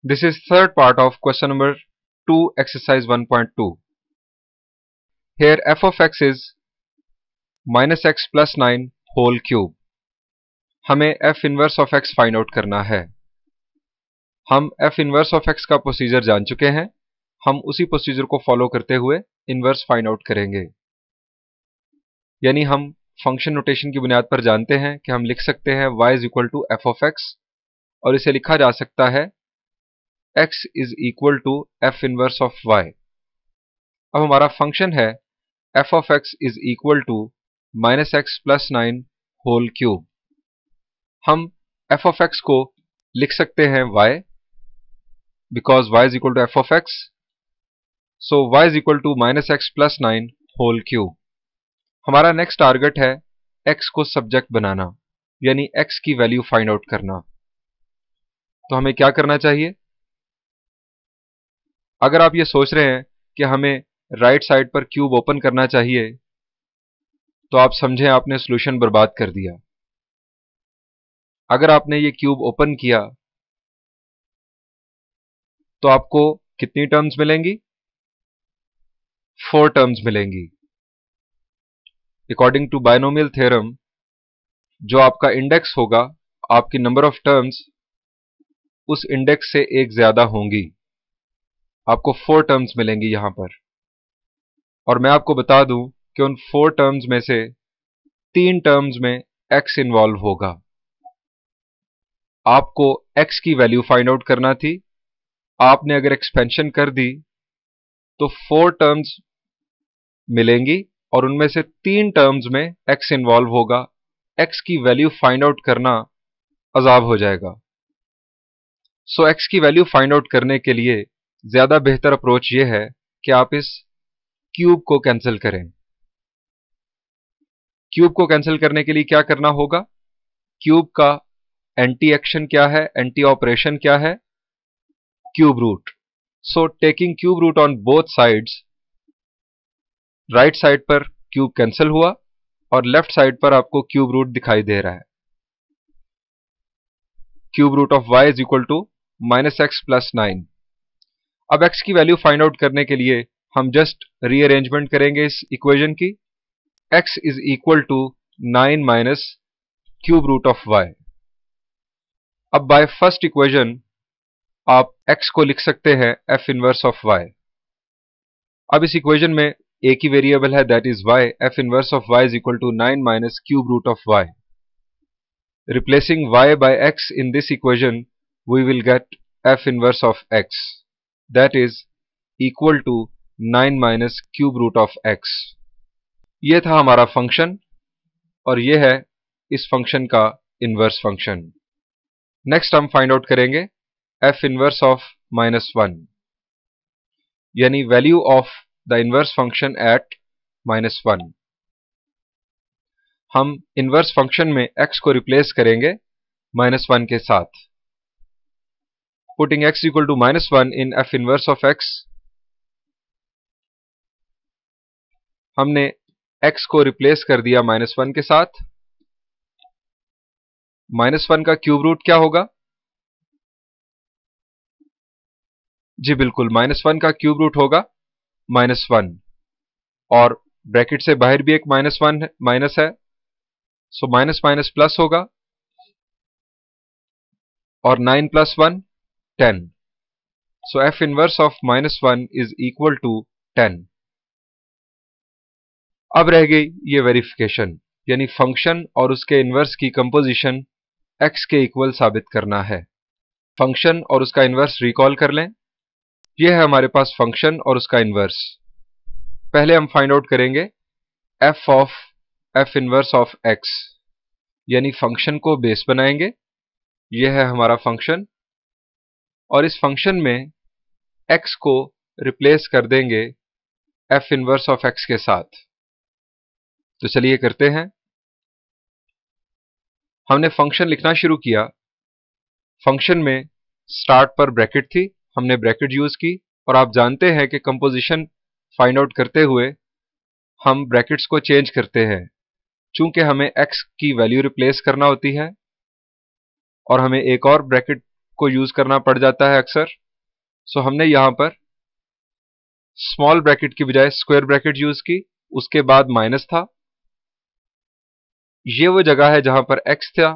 This is third part of question number 2 exercise 1.2. Here f of x is minus x plus 9 whole cube. हमें f inverse of x find out करना है. हम f inverse of x का procedure जान चुके हैं. हम उसी प्रोसीजर को फॉलो करते हुए इनवर्स फाइंड आउट करेंगे. यानी हम फंक्शन नोटेशन की बुनियाद पर जानते हैं कि हम लिख सकते हैं y is equal to f of x, और इसे लिखा जा सकता है x is equal to f inverse of y. अब हमारा फंक्शन है f of x is equal to minus x plus 9 whole cube. हम f ऑफ x को लिख सकते हैं y, because y is equal to f of x. So y is equal to minus x plus 9 whole cube. हमारा next target है x को subject बनाना, यानी x की वैल्यू फाइंड आउट करना. तो हमें क्या करना चाहिए? अगर आप ये सोच रहे हैं कि हमें राइट साइड पर क्यूब ओपन करना चाहिए, तो आप समझें आपने सॉल्यूशन बर्बाद कर दिया. अगर आपने ये क्यूब ओपन किया तो आपको कितनी टर्म्स मिलेंगी? 4 टर्म्स मिलेंगी. अकॉर्डिंग टू बायनोमियल थ्योरम, जो आपका इंडेक्स होगा, आपकी नंबर ऑफ टर्म्स उस इंडेक्स से एक ज्यादा होंगी. आपको 4 टर्म्स मिलेंगी यहां पर. और मैं आपको बता दूं कि उन 4 टर्म्स में से 3 टर्म्स में x इन्वॉल्व होगा. आपको x की वैल्यू फाइंड आउट करना थी. आपने अगर एक्सपेंशन कर दी तो 4 टर्म्स मिलेंगी और उनमें से 3 टर्म्स में x इन्वॉल्व होगा. x की वैल्यू फाइंड आउट करना अजाब हो जाएगा. सो x की वैल्यू फाइंड आउट करने के लिए ज्यादा बेहतर अप्रोच यह है कि आप इस क्यूब को कैंसिल करें. क्यूब को कैंसिल करने के लिए क्या करना होगा? क्यूब का एंटी एक्शन क्या है, एंटी ऑपरेशन क्या है? Cube root. So taking cube root on both sides, right side पर क्यूब कैंसिल हुआ और लेफ्ट साइड पर आपको क्यूब रूट दिखाई दे रहा है. Cube root of y is equal to minus x plus 9. अब x की वैल्यू फाइंड आउट करने के लिए हम जस्ट रीअरेंजमेंट करेंगे इस इक्वेशन की. x is equal to 9 minus cube root of y. अब बाय फर्स्ट इक्वेशन आप x को लिख सकते हैं f इनवर्स ऑफ y. अब इस इक्वेशन में एक ही वेरिएबल है, that is y. f inverse of y is equal to 9 minus cube root of y. Replacing y by x in this equation, we will get f inverse of x, that is equal to 9 minus cube root of x. ये था हमारा function और ये है इस function का inverse function. Next हम find out करेंगे f इनवर्स ऑफ -1, यानी value of the inverse function at -1. हम इनवर्स फंक्शन में x को रिप्लेस करेंगे -1 के साथ. Putting x equal to -1 in f inverse of x, हमने x को रिप्लेस कर दिया -1 के साथ. -1 का क्यूब रूट क्या होगा? जी बिल्कुल, -1 का क्यूब रूट होगा -1, और ब्रैकेट से बाहर भी एक माइनस है, सो माइनस माइनस प्लस होगा, और 9 plus 1 10. So f inverse of -1 is equal to 10. अब रह गई ये वेरिफिकेशन, यानी फंक्शन और उसके इनवर्स की कंपोजिशन x के इक्वल साबित करना है. फंक्शन और उसका इनवर्स रिकॉल कर लें. यह है हमारे पास फंक्शन और उसका इनवर्स. पहले हम फाइंड आउट करेंगे f of f inverse of x, यानी फंक्शन को बेस बनाएंगे. यह है हमारा फंक्शन, और इस फंक्शन में x को रिप्लेस कर देंगे f इनवर्स ऑफ x के साथ. तो चलिए करते हैं. हमने फंक्शन लिखना शुरू किया. फंक्शन में स्टार्ट पर ब्रैकेट थी, हमने ब्रैकेट यूज की, और आप जानते हैं कि कंपोजिशन फाइंड आउट करते हुए हम ब्रैकेट्स को चेंज करते हैं, चूंकि हमें x की वैल्यू रिप्लेस करना होती है और हमें एक और ब्रैकेट को यूज करना पड़ जाता है अक्सर। सो हमने यहां पर स्मॉल ब्रैकेट की बजाय स्क्वायर ब्रैकेट यूज की, उसके बाद माइनस था। ये वो जगह है जहां पर x था,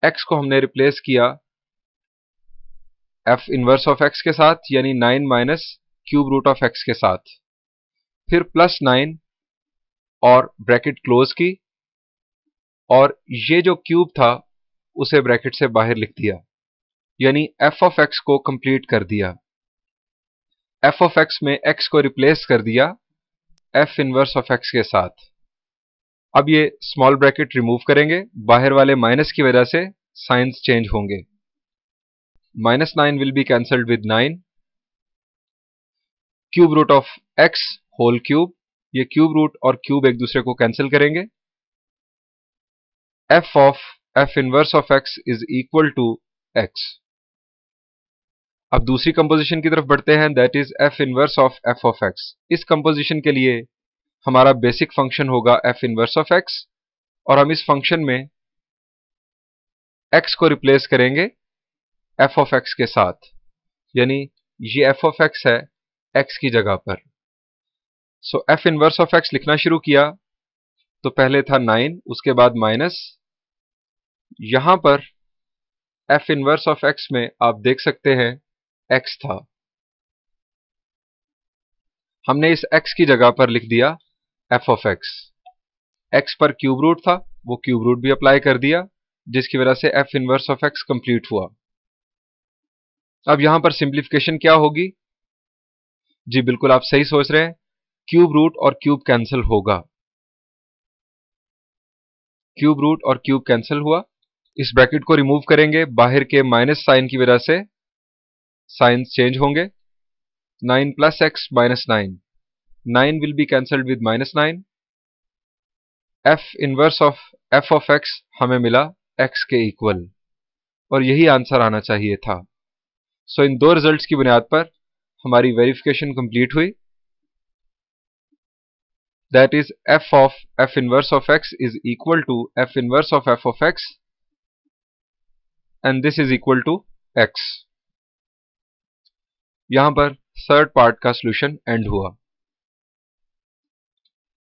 x को हमने रिप्लेस किया f इनवर्स ऑफ x के साथ, यानी 9 minus cube root of x के साथ। फिर प्लस 9 और ब्रैकेट क्लोज की, और ये जो क्यूब था उसे ब्रैकेट से बाहर लिख दिया, यानी f ऑफ x को कंप्लीट कर दिया। f ऑफ x में x को रिप्लेस कर दिया f इनवर्स ऑफ x के साथ। अब ये स्मॉल ब्रैकेट रिमूव करेंगे, बाहर वाले माइनस की वजह से साइंस चेंज होंगे। -9 will be cancelled with 9, cube root of x whole cube, ये क्यूब रूट और क्यूब एक दूसरे को कैंसिल करेंगे। f of f inverse of x is equal to x। अब दूसरी कंपोजिशन की तरफ बढ़ते हैं, that is f inverse of f of x। इस कंपोजिशन के लिए हमारा बेसिक फंक्शन होगा f इनवर्स ऑफ x, और हम इस फंक्शन में x को रिप्लेस करेंगे f ऑफ x के साथ, यानी ये f ऑफ x है x की जगह पर। सो f इनवर्स ऑफ x लिखना शुरू किया तो पहले था 9, उसके बाद माइनस। यहां पर f इनवर्स ऑफ x में आप देख सकते हैं x था, हमने इस x की जगह पर लिख दिया f ऑफ x। x पर क्यूब रूट था, वो क्यूब रूट भी अप्लाई कर दिया, जिसकी वजह से f inverse of x complete हुआ। अब यहां पर सिंप्लीफिकेशन क्या होगी? जी बिल्कुल आप सही सोच रहे हैं, क्यूब रूट और क्यूब कैंसिल होगा। क्यूब रूट और क्यूब कैंसिल हुआ। इस ब्रैकेट को रिमूव करेंगे, बाहर के माइनस साइन की वजह से साइन चेंज होंगे। 9 plus x minus 9, 9 will be cancelled with -9। f inverse of f of x हमें मिला x के इक्वल, और यही आंसर आना चाहिए था। सो इन दो रिजल्ट्स की बुनियाद पर हमारी वेरिफिकेशन कंप्लीट हुई। That is f of f inverse of x is equal to f inverse of f of x, and this is equal to x। यहां पर थर्ड पार्ट का सॉल्यूशन एंड हुआ।